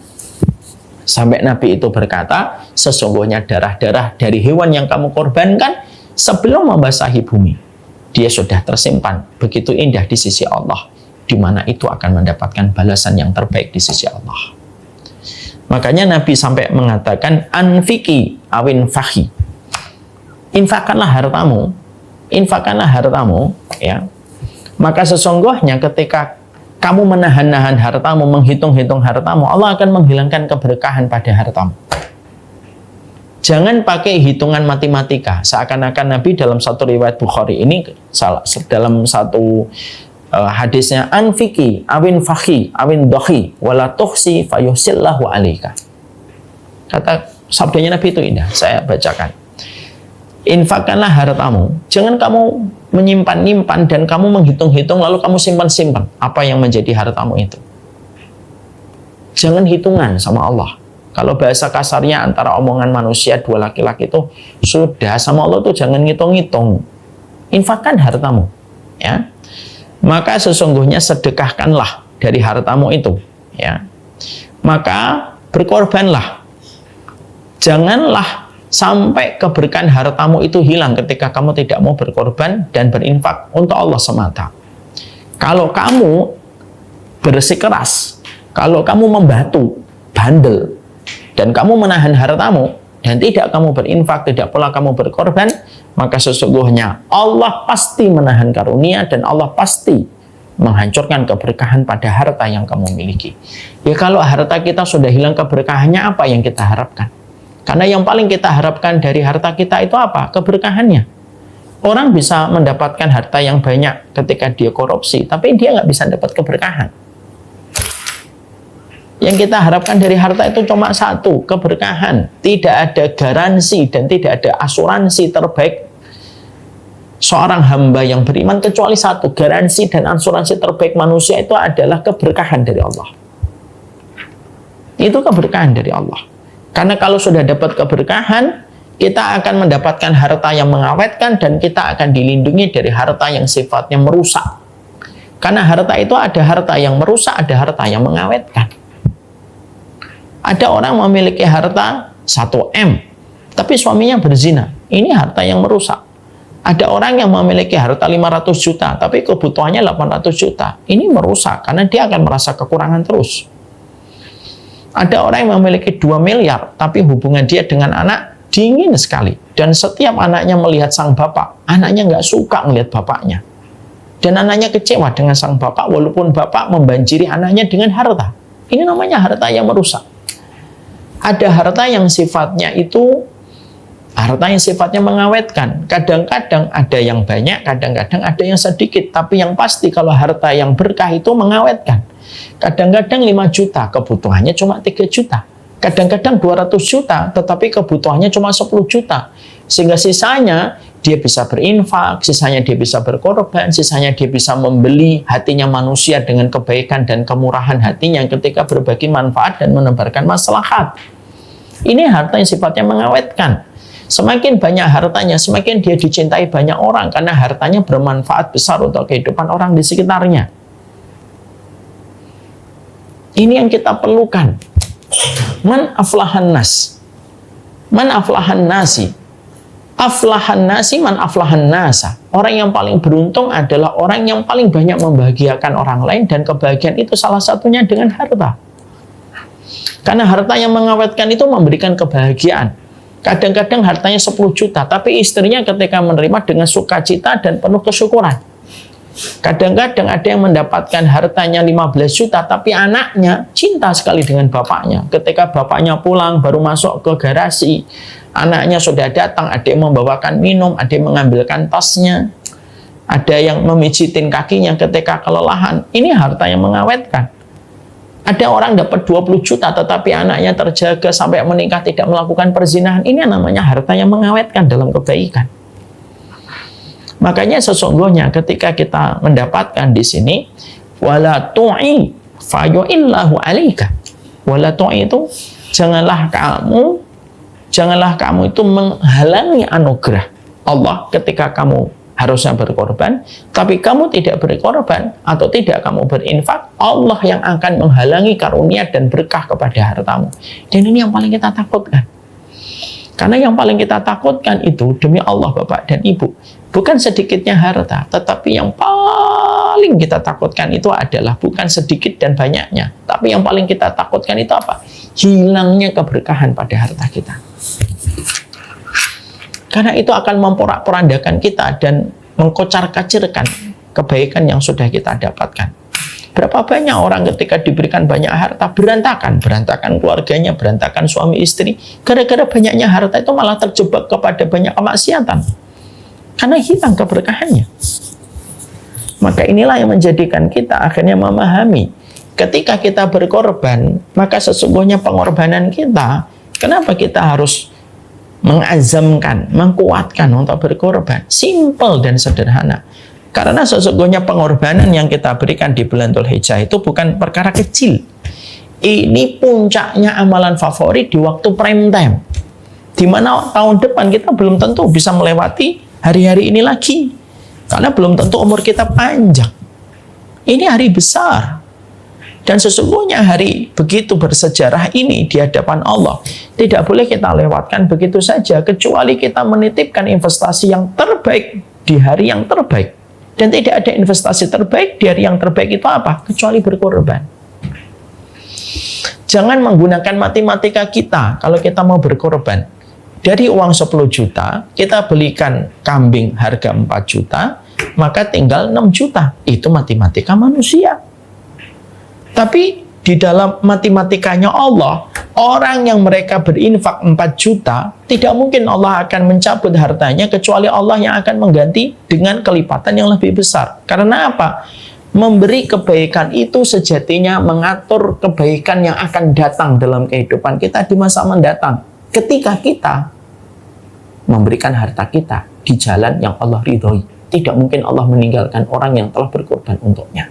sampai Nabi itu berkata, sesungguhnya darah-darah dari hewan yang kamu korbankan sebelum membasahi bumi, dia sudah tersimpan begitu indah di sisi Allah, di mana itu akan mendapatkan balasan yang terbaik di sisi Allah. Makanya Nabi sampai mengatakan, anfiki awin fahi, infakkanlah hartamu, ya. Maka sesungguhnya ketika kamu menahan-nahan hartamu, menghitung-hitung hartamu, Allah akan menghilangkan keberkahan pada hartamu. Jangan pakai hitungan matematika. Seakan-akan Nabi dalam satu riwayat Bukhari ini, dalam satu hadisnya, anfiki awin fahi awin dohi wala tuhsi fayusillahu alaika. Kata sabdanya Nabi itu indah, saya bacakan. Infakkanlah hartamu, jangan kamu menyimpan-nyimpan dan kamu menghitung-hitung lalu kamu simpan-simpan apa yang menjadi hartamu itu. Jangan hitungan sama Allah. Kalau bahasa kasarnya antara omongan manusia dua laki-laki itu, sudah sama Allah tuh jangan ngitung-ngitung. Infakkan hartamu, ya. Maka sesungguhnya sedekahkanlah dari hartamu itu, ya. Maka berkorbanlah. Janganlah sampai keberkahan hartamu itu hilang ketika kamu tidak mau berkorban dan berinfak untuk Allah semata. Kalau kamu bersikeras, kalau kamu membatu, bandel, dan kamu menahan hartamu, dan tidak kamu berinfak, tidak pula kamu berkorban, maka sesungguhnya Allah pasti menahan karunia dan Allah pasti menghancurkan keberkahan pada harta yang kamu miliki. Ya kalau harta kita sudah hilang keberkahannya, apa yang kita harapkan? Karena yang paling kita harapkan dari harta kita itu apa? Keberkahannya. Orang bisa mendapatkan harta yang banyak ketika dia korupsi, tapi dia nggak bisa dapat keberkahan. Yang kita harapkan dari harta itu cuma satu, keberkahan. Tidak ada garansi dan tidak ada asuransi terbaik seorang hamba yang beriman kecuali satu. Garansi dan asuransi terbaik manusia itu adalah keberkahan dari Allah. Itu keberkahan dari Allah. Karena kalau sudah dapat keberkahan, kita akan mendapatkan harta yang mengawetkan dan kita akan dilindungi dari harta yang sifatnya merusak. Karena harta itu ada harta yang merusak, ada harta yang mengawetkan. Ada orang memiliki harta 1M, tapi suaminya berzina. Ini harta yang merusak. Ada orang yang memiliki harta 500 juta, tapi kebutuhannya 800 juta. Ini merusak, karena dia akan merasa kekurangan terus. Ada orang yang memiliki 2 miliar, tapi hubungan dia dengan anak dingin sekali. Dan setiap anaknya melihat sang bapak, anaknya nggak suka melihat bapaknya. Dan anaknya kecewa dengan sang bapak, walaupun bapak membanjiri anaknya dengan harta. Ini namanya harta yang merusak. Ada harta yang sifatnya itu, harta yang sifatnya mengawetkan. Kadang-kadang ada yang banyak, kadang-kadang ada yang sedikit. Tapi yang pasti kalau harta yang berkah itu mengawetkan. Kadang-kadang 5 juta, kebutuhannya cuma 3 juta. Kadang-kadang 200 juta, tetapi kebutuhannya cuma 10 juta. Sehingga sisanya dia bisa berinfak, sisanya dia bisa berkorban, sisanya dia bisa membeli hatinya manusia dengan kebaikan dan kemurahan hatinya ketika berbagi manfaat dan menebarkan maslahat. Ini harta yang sifatnya mengawetkan. Semakin banyak hartanya, semakin dia dicintai banyak orang karena hartanya bermanfaat besar untuk kehidupan orang di sekitarnya. Ini yang kita perlukan. Man aflahan nas, man aflahan nasi, aflahan nasi, man aflahan nasa. Orang yang paling beruntung adalah orang yang paling banyak membahagiakan orang lain, dan kebahagiaan itu salah satunya dengan harta. Karena harta yang mengawetkan itu memberikan kebahagiaan. Kadang-kadang hartanya 10 juta, tapi istrinya ketika menerima dengan sukacita dan penuh kesyukuran. Kadang-kadang ada yang mendapatkan hartanya 15 juta, tapi anaknya cinta sekali dengan bapaknya. Ketika bapaknya pulang, baru masuk ke garasi, anaknya sudah datang, ada yang membawakan minum, ada yang mengambilkan tasnya, ada yang memijitin kakinya ketika kelelahan. Ini harta yang mengawetkan. Ada orang dapat 20 juta, tetapi anaknya terjaga sampai menikah, tidak melakukan perzinahan. Ini namanya harta yang mengawetkan dalam kebaikan. Makanya sesungguhnya ketika kita mendapatkan di sini wala tu'i fayu'illahu 'alaika. Wala tu'i itu janganlah kamu itu menghalangi anugerah Allah ketika kamu harusnya berkorban, tapi kamu tidak berkorban atau tidak kamu berinfak, Allah yang akan menghalangi karunia dan berkah kepada hartamu. Dan ini yang paling kita takutkan. Karena yang paling kita takutkan itu demi Allah Bapak dan Ibu, bukan sedikitnya harta, tetapi yang paling kita takutkan itu adalah bukan sedikit dan banyaknya, tapi yang paling kita takutkan itu apa? Hilangnya keberkahan pada harta kita. Karena itu akan memporak-porandakan kita dan mengkocar-kacirkan kebaikan yang sudah kita dapatkan. Berapa banyak orang ketika diberikan banyak harta berantakan keluarganya, berantakan suami istri, gara-gara banyaknya harta itu malah terjebak kepada banyak kemaksiatan. Karena hilang keberkahannya. Maka inilah yang menjadikan kita akhirnya memahami, ketika kita berkorban, maka sesungguhnya pengorbanan kita, kenapa kita harus mengazamkan, mengkuatkan untuk berkorban? Simple dan sederhana. Karena sesungguhnya pengorbanan yang kita berikan di bulan Dzulhijjah itu bukan perkara kecil. Ini puncaknya amalan favorit di waktu prime time. Di mana tahun depan kita belum tentu bisa melewati hari-hari ini lagi. Karena belum tentu umur kita panjang. Ini hari besar. Dan sesungguhnya hari begitu bersejarah ini di hadapan Allah tidak boleh kita lewatkan begitu saja, kecuali kita menitipkan investasi yang terbaik di hari yang terbaik. Dan tidak ada investasi terbaik dari yang terbaik itu apa? Kecuali berkorban. Jangan menggunakan matematika kita kalau kita mau berkorban. Dari uang 10 juta, kita belikan kambing harga 4 juta, maka tinggal 6 juta. Itu matematika manusia. Tapi di dalam matematikanya Allah, orang yang mereka berinfak 4 juta, tidak mungkin Allah akan mencabut hartanya kecuali Allah yang akan mengganti dengan kelipatan yang lebih besar. Karena apa? Memberi kebaikan itu sejatinya mengatur kebaikan yang akan datang dalam kehidupan kita di masa mendatang. Ketika kita memberikan harta kita di jalan yang Allah ridhoi, tidak mungkin Allah meninggalkan orang yang telah berkorban untuknya.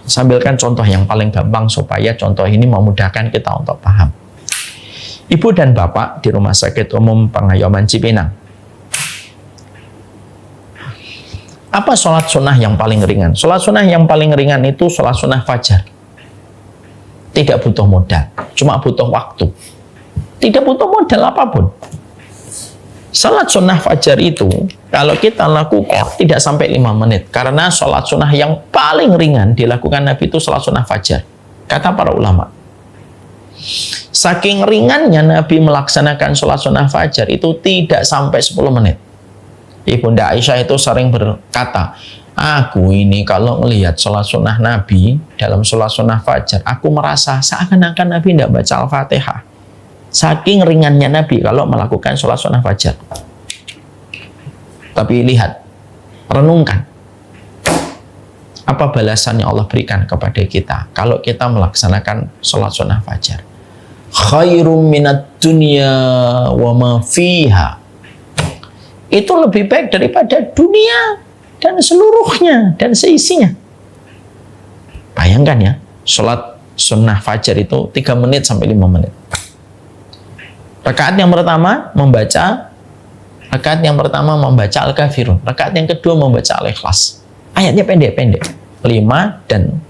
Sambilkan contoh yang paling gampang supaya contoh ini memudahkan kita untuk paham. Ibu dan bapak di Rumah Sakit Umum Pengayoman Cipinang. Apa sholat sunnah yang paling ringan? Sholat sunnah yang paling ringan itu sholat sunnah fajar. Tidak butuh modal, cuma butuh waktu. Tidak butuh modal apapun. Salat sunnah fajar itu, kalau kita lakukan tidak sampai 5 menit. Karena salat sunnah yang paling ringan dilakukan Nabi itu salat sunnah fajar. Kata para ulama. Saking ringannya Nabi melaksanakan salat sunnah fajar itu tidak sampai 10 menit. Ibunda Aisyah itu sering berkata, aku ini kalau melihat salat sunnah Nabi dalam salat sunnah fajar, aku merasa seakan-akan Nabi tidak baca Al-Fatihah. Saking ringannya Nabi kalau melakukan sholat sunnah fajar. Tapi lihat, renungkan. Apa balasan yang Allah berikan kepada kita kalau kita melaksanakan sholat sunnah fajar? Khairum minat dunya wa ma fiha. Itu lebih baik daripada dunia dan seluruhnya dan seisinya. Bayangkan ya, sholat sunnah fajar itu 3 menit sampai 5 menit. Rakaat yang pertama membaca Al-Kafirun. Rakaat yang kedua membaca Al-Ikhlas. Ayatnya pendek-pendek. 5 dan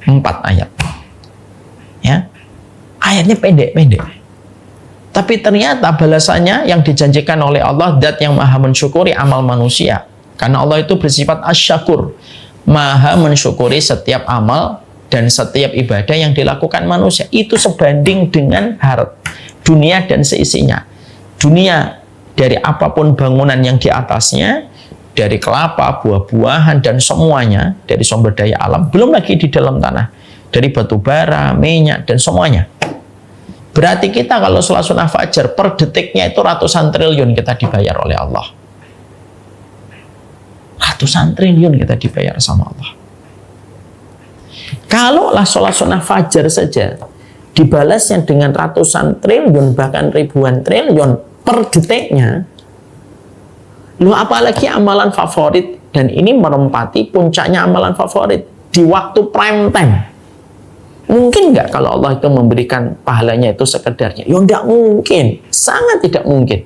4 ayat. Ya. Ayatnya pendek-pendek. Tapi ternyata balasannya yang dijanjikan oleh Allah, Zat yang Maha mensyukuri amal manusia. Karena Allah itu bersifat asy-syakur. Maha mensyukuri setiap amal dan setiap ibadah yang dilakukan manusia. Itu sebanding dengan dunia dan seisinya. Dunia dari apapun bangunan yang di atasnya, dari kelapa, buah-buahan, dan semuanya, dari sumber daya alam, belum lagi di dalam tanah, dari batu bara, minyak, dan semuanya. Berarti kita kalau sholat sunnah fajar, per detiknya itu ratusan triliun kita dibayar oleh Allah. Ratusan triliun kita dibayar sama Allah. Kalaulah sholat sunnah fajar saja dibalasnya dengan ratusan triliun bahkan ribuan triliun per detiknya, lu apalagi amalan favorit, dan ini merempati puncaknya amalan favorit di waktu prime time. Mungkin nggak kalau Allah itu memberikan pahalanya itu sekedarnya? Ya nggak mungkin, sangat tidak mungkin.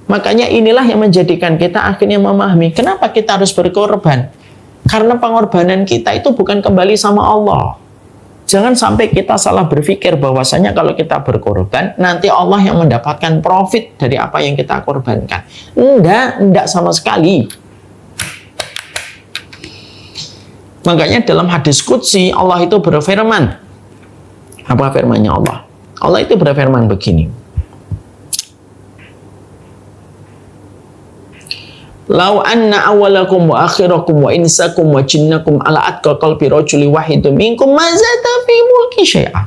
Makanya inilah yang menjadikan kita akhirnya memahami kenapa kita harus berkorban. Karena pengorbanan kita itu bukan kembali sama Allah. Jangan sampai kita salah berpikir bahwasanya kalau kita berkorban, nanti Allah yang mendapatkan profit dari apa yang kita korbankan. Enggak sama sekali. Makanya dalam hadis qudsi, Allah itu berfirman. Apa firmannya Allah? Allah itu berfirman begini. Lau anna awalakum wa akhirakum wa insakum wa jinnakum ala atqa qalbi rajuli wahidun minkum mazata fi mulki syai'a.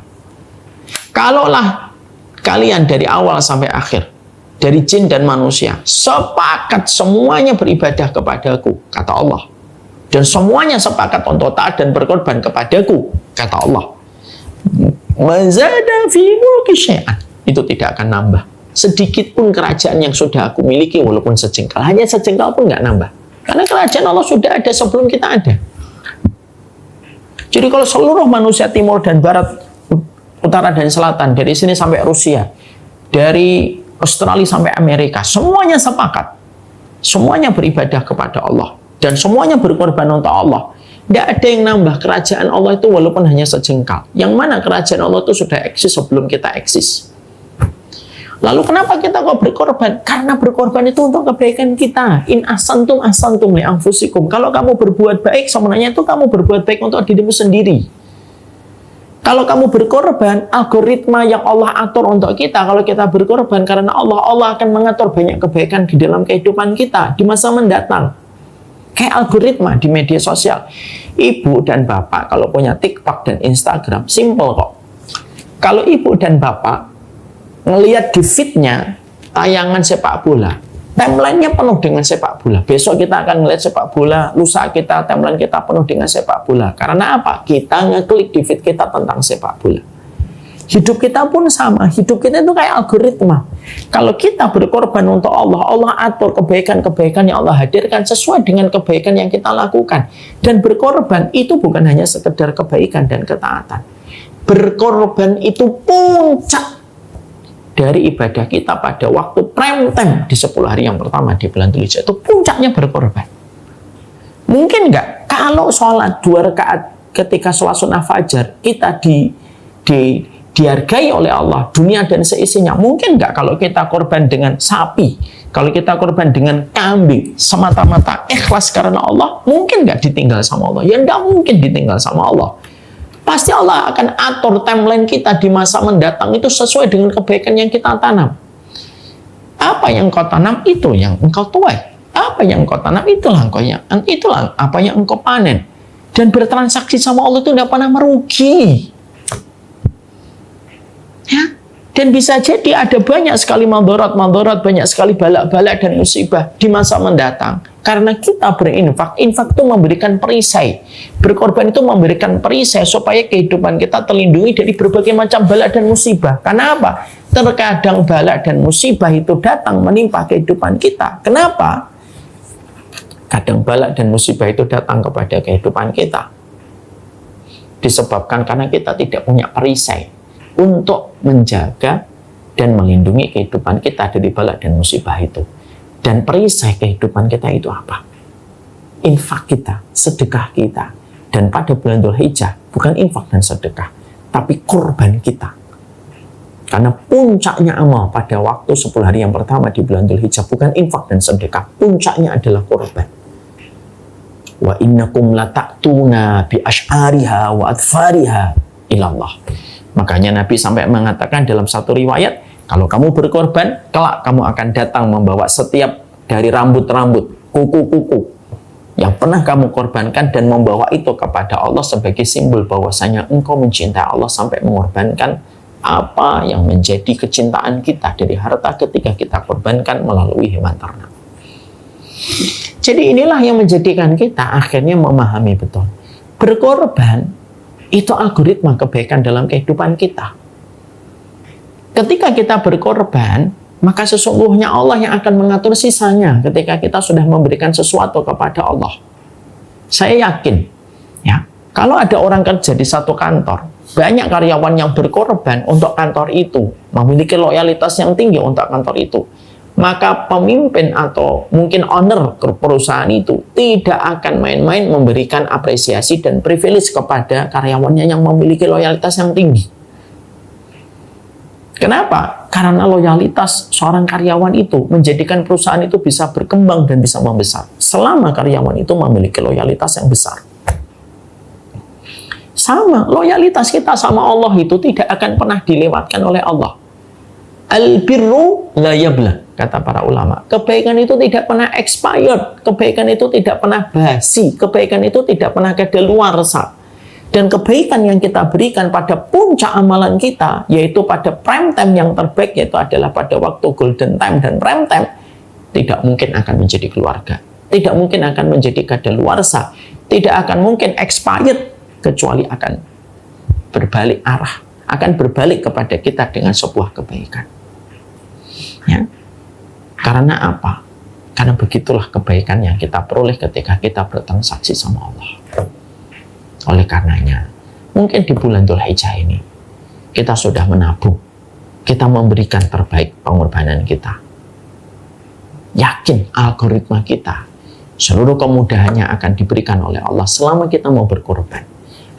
Kalaulah kalian dari awal sampai akhir, dari jin dan manusia, sepakat semuanya beribadah kepadaku, kata Allah. Dan semuanya sepakat untuk taat dan berkorban kepadaku, kata Allah. Mazada fi mulki syai'an. Itu tidak akan nambah sedikit pun kerajaan yang sudah aku miliki, walaupun sejengkal. Hanya sejengkal pun nggak nambah. Karena kerajaan Allah sudah ada sebelum kita ada. Jadi kalau seluruh manusia timur dan barat, utara dan selatan, dari sini sampai Rusia, dari Australia sampai Amerika, semuanya sepakat. Semuanya beribadah kepada Allah. Dan semuanya berkorban untuk Allah. Tidak ada yang nambah. Kerajaan Allah itu walaupun hanya sejengkal. Yang mana kerajaan Allah itu sudah eksis sebelum kita eksis. Lalu kenapa kita kok berkorban? Karena berkorban itu untuk kebaikan kita. In asantum asantum li anfusikum. Kalau kamu berbuat baik, sebenarnya itu kamu berbuat baik untuk dirimu sendiri. Kalau kamu berkorban, algoritma yang Allah atur untuk kita, kalau kita berkorban karena Allah, Allah akan mengatur banyak kebaikan di dalam kehidupan kita di masa mendatang. Kayak algoritma di media sosial. Ibu dan bapak kalau punya TikTok dan Instagram, simple kok. Kalau ibu dan bapak ngelihat di feed-nya tayangan sepak bola, timeline-nya penuh dengan sepak bola. Besok kita akan ngelihat sepak bola, lusa kita, timeline kita penuh dengan sepak bola. Karena apa? Kita ngeklik di feed kita tentang sepak bola. Hidup kita pun sama. Hidup kita itu kayak algoritma. Kalau kita berkorban untuk Allah, Allah atur kebaikan-kebaikan yang Allah hadirkan sesuai dengan kebaikan yang kita lakukan. Dan berkorban itu bukan hanya sekedar kebaikan dan ketaatan. Berkorban itu puncak dari ibadah kita pada waktu prime time di 10 hari yang pertama di bulan Dzulhijjah. Itu puncaknya berkorban. Mungkin nggak kalau sholat 2 rakaat ketika sholat sunnah fajar kita dihargai oleh Allah dunia dan seisinya? Mungkin nggak kalau kita korban dengan sapi, kalau kita korban dengan kambing semata-mata ikhlas karena Allah? Mungkin nggak ditinggal sama Allah? Ya nggak mungkin ditinggal sama Allah. Pasti Allah akan atur timeline kita di masa mendatang itu sesuai dengan kebaikan yang kita tanam. Apa yang engkau tanam, itu yang engkau tuai. Apa yang engkau tanam, itulah apa yang engkau panen. Dan bertransaksi sama Allah itu tidak pernah merugi. Ya? Dan bisa jadi ada banyak sekali mandorot, banyak sekali balak-balak dan musibah di masa mendatang. Karena kita berinfak, infak itu memberikan perisai. Berkorban itu memberikan perisai supaya kehidupan kita terlindungi dari berbagai macam balak dan musibah. Karena apa? Terkadang balak dan musibah itu datang menimpa kehidupan kita. Kenapa? Kadang balak dan musibah itu datang kepada kehidupan kita disebabkan karena kita tidak punya perisai untuk menjaga dan melindungi kehidupan kita dari balak dan musibah itu. Dan perisai kehidupan kita itu apa? Infak kita, sedekah kita. Dan pada bulan Dzulhijjah bukan infak dan sedekah, tapi korban kita. Karena puncaknya amal pada waktu 10 hari yang pertama di bulan Dzulhijjah bukan infak dan sedekah, puncaknya adalah korban. Wa innakum lata'tuna bi asy'ariha wa adfariha ilallah. Makanya Nabi sampai mengatakan dalam satu riwayat, kalau kamu berkorban, kelak kamu akan datang membawa setiap dari rambut-rambut, kuku-kuku yang pernah kamu korbankan dan membawa itu kepada Allah sebagai simbol bahwasanya engkau mencintai Allah sampai mengorbankan apa yang menjadi kecintaan kita dari harta ketika kita korbankan melalui hewan ternak. Jadi inilah yang menjadikan kita akhirnya memahami betul. Berkorban itu algoritma kebaikan dalam kehidupan kita. Ketika kita berkorban, maka sesungguhnya Allah yang akan mengatur sisanya ketika kita sudah memberikan sesuatu kepada Allah. Saya yakin, ya, kalau ada orang kerja di satu kantor, banyak karyawan yang berkorban untuk kantor itu, memiliki loyalitas yang tinggi untuk kantor itu, maka pemimpin atau mungkin owner perusahaan itu tidak akan main-main memberikan apresiasi dan privilege kepada karyawannya yang memiliki loyalitas yang tinggi. Kenapa? Karena loyalitas seorang karyawan itu menjadikan perusahaan itu bisa berkembang dan bisa membesar. Selama karyawan itu memiliki loyalitas yang besar. Sama, loyalitas kita sama Allah itu tidak akan pernah dilewatkan oleh Allah. Al-birru la yabla, kata para ulama. Kebaikan itu tidak pernah expired, kebaikan itu tidak pernah basi, kebaikan itu tidak pernah kadaluarsa. Dan kebaikan yang kita berikan pada puncak amalan kita, yaitu pada prime time yang terbaik, yaitu adalah pada waktu golden time dan prime time, tidak mungkin akan menjadi keluarga, tidak mungkin akan menjadi kadaluarsa, tidak akan mungkin expired, kecuali akan berbalik arah, akan berbalik kepada kita dengan sebuah kebaikan. Ya. Karena apa? Karena begitulah kebaikan yang kita peroleh ketika kita bertransaksi sama Allah. Oleh karenanya, mungkin di bulan Dzulhijjah ini, kita sudah menabung, kita memberikan terbaik pengorbanan kita. Yakin algoritma kita, seluruh kemudahannya akan diberikan oleh Allah selama kita mau berkorban.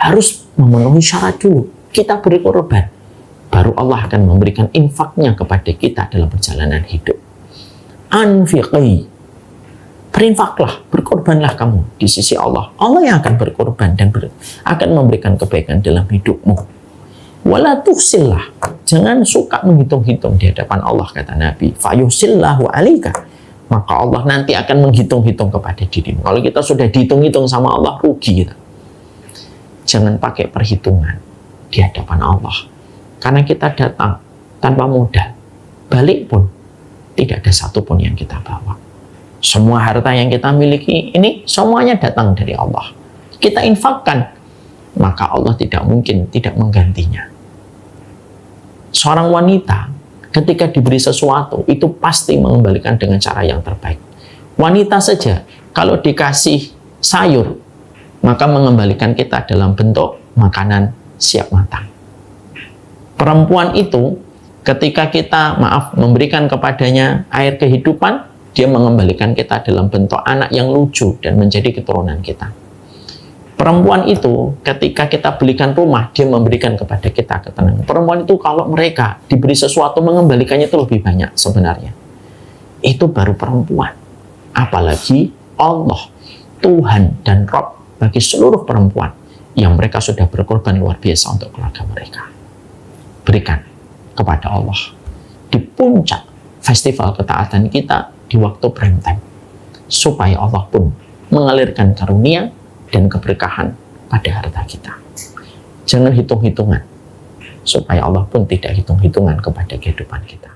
Harus memenuhi syarat dulu, kita berkorban. baru Allah akan memberikan infaknya kepada kita dalam perjalanan hidup. Anfiqi, berinfaklah, berkorbanlah kamu di sisi Allah. Allah yang akan berkorban dan akan memberikan kebaikan dalam hidupmu. Wala tuhsillah, jangan suka menghitung-hitung di hadapan Allah, kata Nabi. Fayusillahu alaika, maka Allah nanti akan menghitung-hitung kepada dirimu. Kalau kita sudah dihitung-hitung sama Allah, rugi kita. Jangan pakai perhitungan di hadapan Allah, karena kita datang tanpa modal, balik pun tidak ada satupun yang kita bawa. Semua harta yang kita miliki ini semuanya datang dari Allah. Kita infakkan, maka Allah tidak mungkin tidak menggantinya. Seorang wanita ketika diberi sesuatu itu pasti mengembalikan dengan cara yang terbaik. Wanita saja kalau dikasih sayur, maka mengembalikan kita dalam bentuk makanan siap matang. Perempuan itu ketika kita memberikan kepadanya air kehidupan, dia mengembalikan kita dalam bentuk anak yang lucu dan menjadi keturunan kita. Perempuan itu ketika kita belikan rumah, dia memberikan kepada kita ketenangan. Perempuan itu kalau mereka diberi sesuatu, mengembalikannya itu lebih banyak sebenarnya. Itu baru perempuan. Apalagi Allah, Tuhan dan Rabb bagi seluruh perempuan yang mereka sudah berkorban luar biasa untuk keluarga mereka. Berikan kepada Allah di puncak festival ketaatan kita di waktu prime time, supaya Allah pun mengalirkan karunia dan keberkahan pada harta kita. Jangan hitung-hitungan, supaya Allah pun tidak hitung-hitungan kepada kehidupan kita.